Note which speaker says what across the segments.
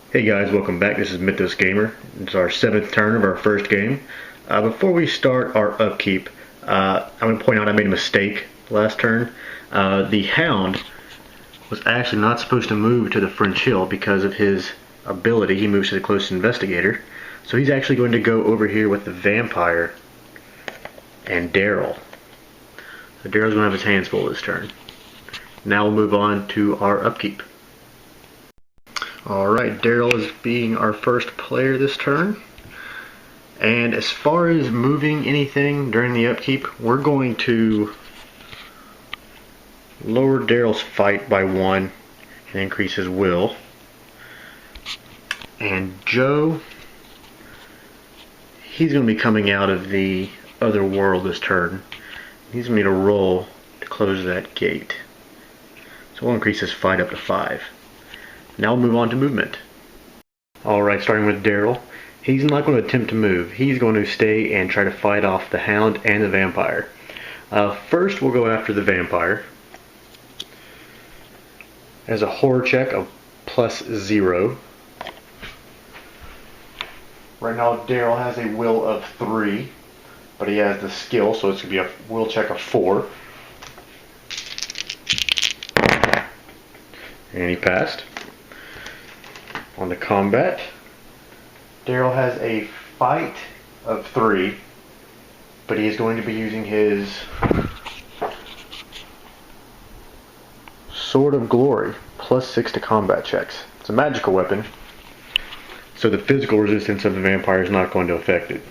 Speaker 1: Hey guys, welcome back. This is Mythos Gamer. It's our 7th turn of our first game. Before we start our upkeep, I'm going to point out I made a mistake last turn. The Hound was actually not supposed to move to the French Hill because of his ability. He moves to the closest investigator. So he's actually going to go over here with the Vampire and Daryl. So Daryl's going to have his hands full this turn. Now we'll move on to our upkeep. Alright, Daryl is being our first player this turn. And as far as moving anything during the upkeep, we're going to lower Daryl's fight by 1 and increase his will. And Joe, he's going to be coming out of the other world this turn. He's going to need a roll to close that gate. So we'll increase his fight up to 5. Now we'll move on to movement. Alright, starting with Daryl. He's not going to attempt to move. He's going to stay and try to fight off the Hound and the Vampire. First, we'll go after the Vampire. As a horror check of +0. Right now, Daryl has a will of 3, but he has the skill, so it's going to be a will check of 4. And he passed. On the combat, Daryl has a fight of 3, but he is going to be using his Sword of Glory, +6 to combat checks. It's a magical weapon, so the physical resistance of the vampire is not going to affect it.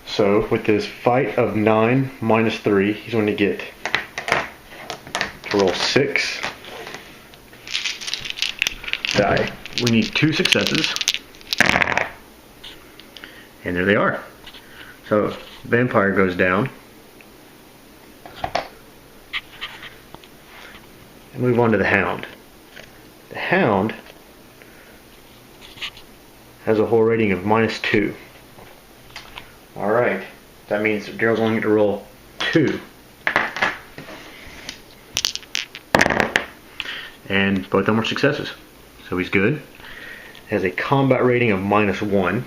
Speaker 1: So with this fight of 9 -3, he's going to get to roll 6 die. We need 2 successes. And there they are. So, Vampire goes down. And move on to the Hound. The Hound has a whole rating of -2. Alright. That means Daryl's only going to roll 2. And both of them are successes. So he's good. Has a combat rating of -1.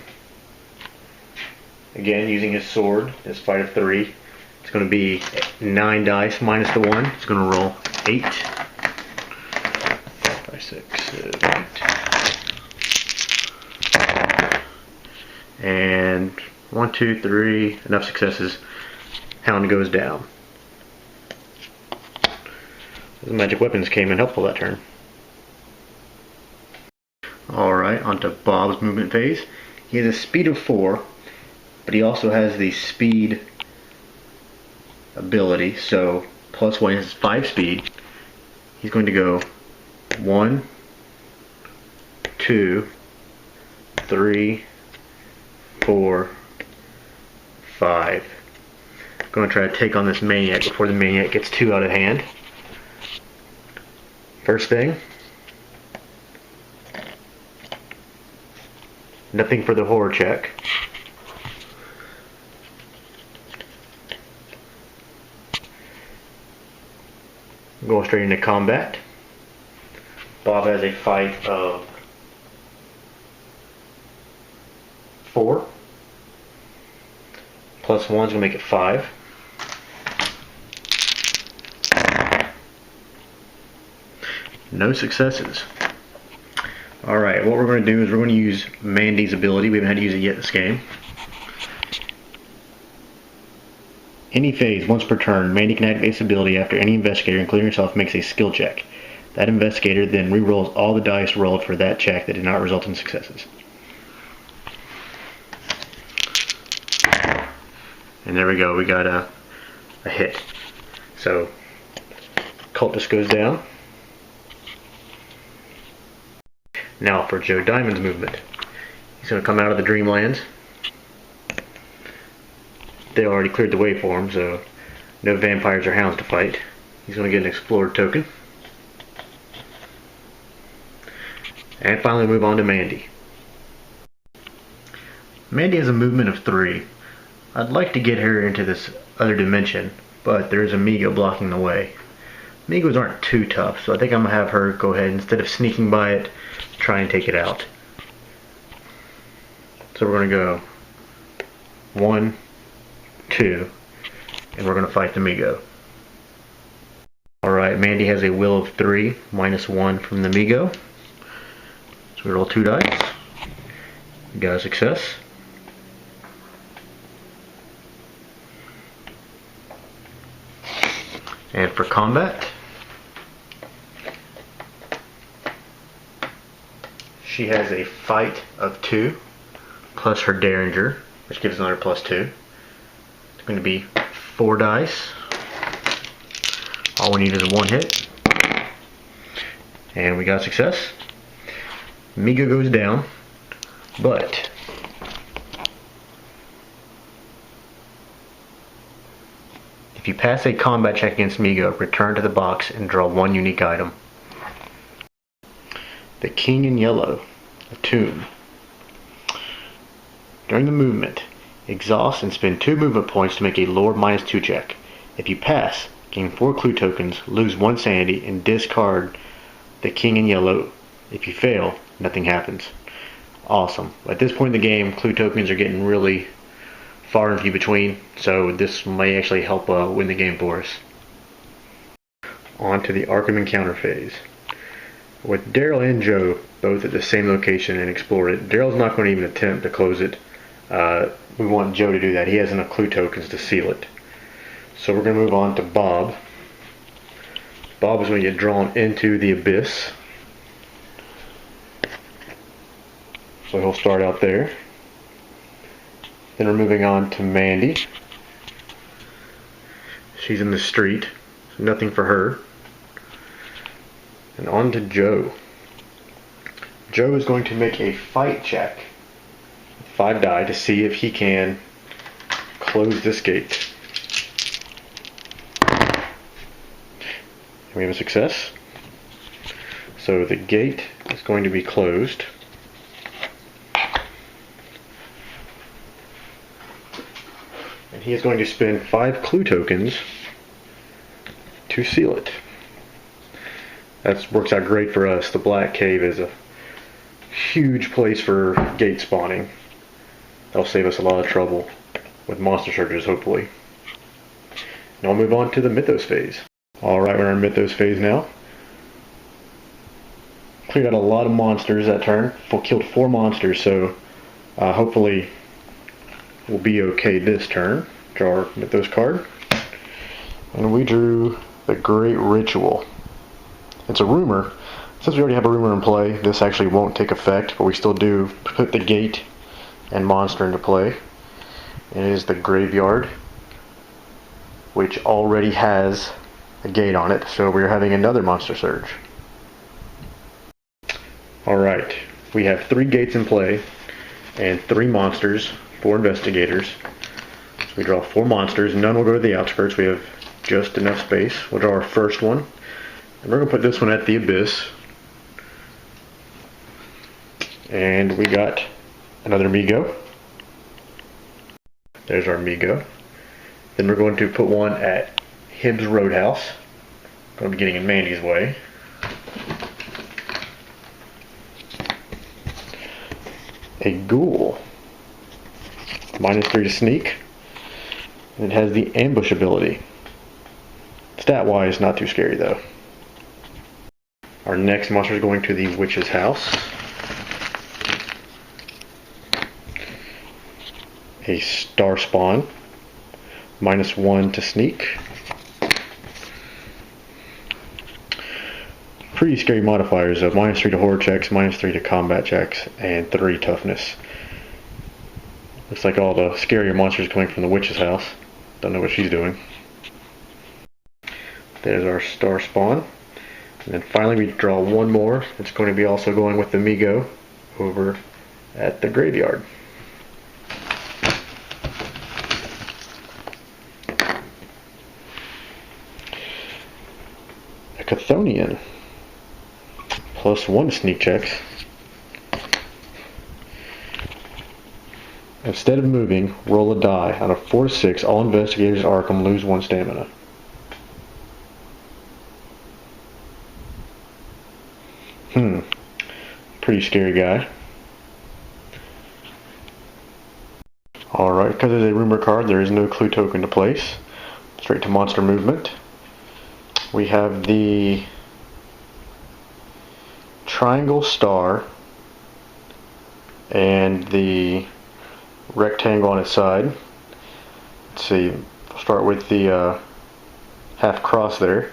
Speaker 1: Again, using his sword, his fight of 3. It's going to be 9 dice minus the 1. It's going to roll 8. 5, 6, 7, 8. And 1, 2, 3. Enough successes. Hound goes down. The magic weapons came in helpful that turn. Alright, onto Bob's movement phase. He has a speed of 4, but he also has the speed ability, so +1 is 5 speed. He's going to go 1, 2, 3, 4, 5. I'm going to try to take on this Maniac before the Maniac gets too out of hand. First thing, nothing for the horror check. Going straight into combat. Bob has a fight of 4. +1 is going to make it 5. No successes. Alright, what we're going to do is we're going to use Mandy's ability. We haven't had to use it yet this game. Any phase, once per turn, Mandy can activate this ability after any investigator, including herself, makes a skill check. That investigator then re-rolls all the dice rolled for that check that did not result in successes. And there we go, we got a hit. So, Cultist goes down. Now for Joe Diamond's movement. He's going to come out of the Dreamlands. They already cleared the way for him, so no vampires or hounds to fight. He's going to get an Explorer token. And finally move on to Mandy. Mandy has a movement of 3. I'd like to get her into this other dimension, but there's a Migo blocking the way. Migos aren't too tough, so I think I'm going to have her go ahead, instead of sneaking by it, try and take it out. So we're going to go 1, 2, and we're going to fight the Migo. Alright, Mandy has a will of 3, -1 from the Migo. So we roll 2 dice. We got a success. And for combat, she has a fight of 2 plus her Derringer, which gives another +2. It's going to be 4 dice. All we need is 1 hit. And we got success. Migo goes down, but if you pass a combat check against Migo, return to the box and draw 1 unique item. The King in Yellow, a tomb. During the movement, exhaust and spend 2 movement points to make a lore -2 check. If you pass, gain 4 clue tokens, lose 1 sanity, and discard the King in Yellow. If you fail, nothing happens. Awesome. At this point in the game, clue tokens are getting really far and few between, so this may actually help win the game for us. On to the Arkham encounter phase. With Daryl and Joe both at the same location and explore it, Daryl's not going to even attempt to close it. We want Joe to do that. He has enough clue tokens to seal it. So we're going to move on to Bob. Bob is going to get drawn into the abyss. So he'll start out there. Then we're moving on to Mandy. She's in the street, so nothing for her. And on to Joe. Joe is going to make a fight check, 5 die, to see if he can close this gate. We have a success. So the gate is going to be closed. And he is going to spend 5 clue tokens to seal it. That works out great for us. The Black Cave is a huge place for gate spawning. That'll save us a lot of trouble with monster surges, hopefully. Now we'll move on to the Mythos phase. Alright, we're in our Mythos phase now. Cleared out a lot of monsters that turn. Killed 4 monsters, so hopefully we'll be okay this turn. Draw our Mythos card. And we drew the Great Ritual. It's a rumor. Since we already have a rumor in play, this actually won't take effect, but we still do put the gate and monster into play. It is the Graveyard, which already has a gate on it, so we're having another monster surge. Alright, we have 3 gates in play and 3 monsters, 4 investigators. So we draw 4 monsters, none will go to the outskirts, we have just enough space. We'll draw our first one, and we're going to put this one at the abyss. And we got another Migo. There's our Migo. Then we're going to put one at Hibbs Roadhouse. Going to be getting in Mandy's way. A Ghoul. -3 to sneak. And it has the ambush ability. Stat-wise, not too scary though. Our next monster is going to the Witch's House. A Star Spawn. -1 to sneak. Pretty scary modifiers of -3 to horror checks, -3 to combat checks, and 3 toughness. Looks like all the scarier monsters coming from the Witch's House. Don't know what she's doing. There's our Star Spawn. And then finally we draw one more. It's going to be also going with the Migo over at the Graveyard. A Chthonian. +1 to sneak checks. Instead of moving, roll a die. On a 4 to 6, all investigators at Arkham lose 1 stamina. Pretty scary guy. Alright, because it's a rumor card, there is no clue token to place. Straight to monster movement. We have the triangle star and the rectangle on its side. Let's see, I'll start with the half cross there.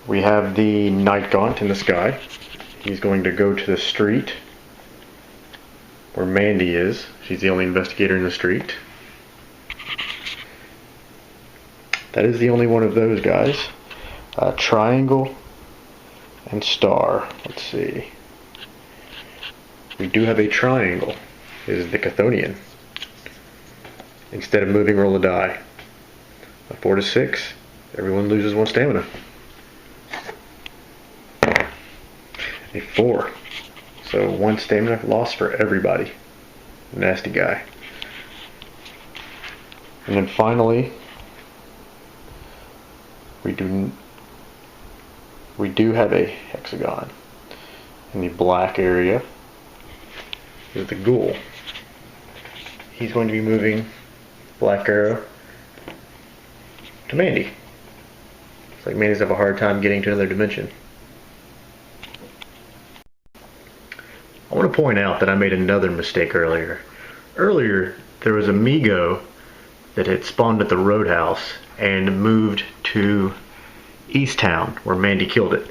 Speaker 1: We have the night gaunt in the sky. He's going to go to the street where Mandy is. She's the only investigator in the street. That is the only one of those guys. Triangle and star. Let's see. We do have a triangle. This is the Chthonian. Instead of moving, roll a die. A 4 to 6. Everyone loses 1 stamina. A 4. So 1 stamina loss for everybody. Nasty guy. And then finally, we do have a hexagon. In the black area is the ghoul. He's going to be moving black arrow to Mandy. It's like Mandy's have a hard time getting to another dimension. I want to point out that I made another mistake earlier. Earlier, there was a Migo that had spawned at the Roadhouse and moved to Easttown, where Mandy killed it.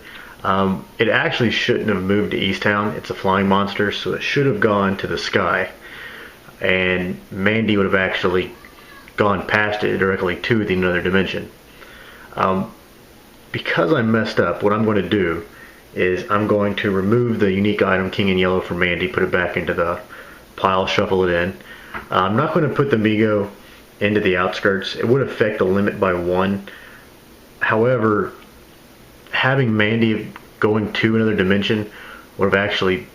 Speaker 1: It actually shouldn't have moved to Easttown. It's a flying monster, so it should have gone to the sky. And Mandy would have actually gone past it directly to the another dimension. Because I messed up, what I'm going to do is I'm going to remove the unique item King in Yellow from Mandy, put it back into the pile, shuffle it in. I'm not going to put the Migo into the outskirts. It would affect the limit by 1. However, having Mandy going to another dimension would have actually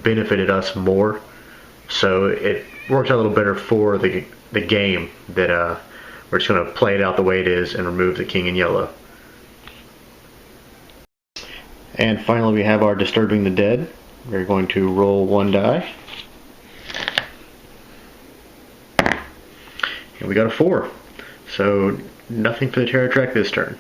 Speaker 1: benefited us more. So it worked out a little better for the game that we're just going to play it out the way it is and remove the King in Yellow. And finally we have our Disturbing the Dead. We're going to roll 1 die. And we got a 4. So nothing for the terror track this turn.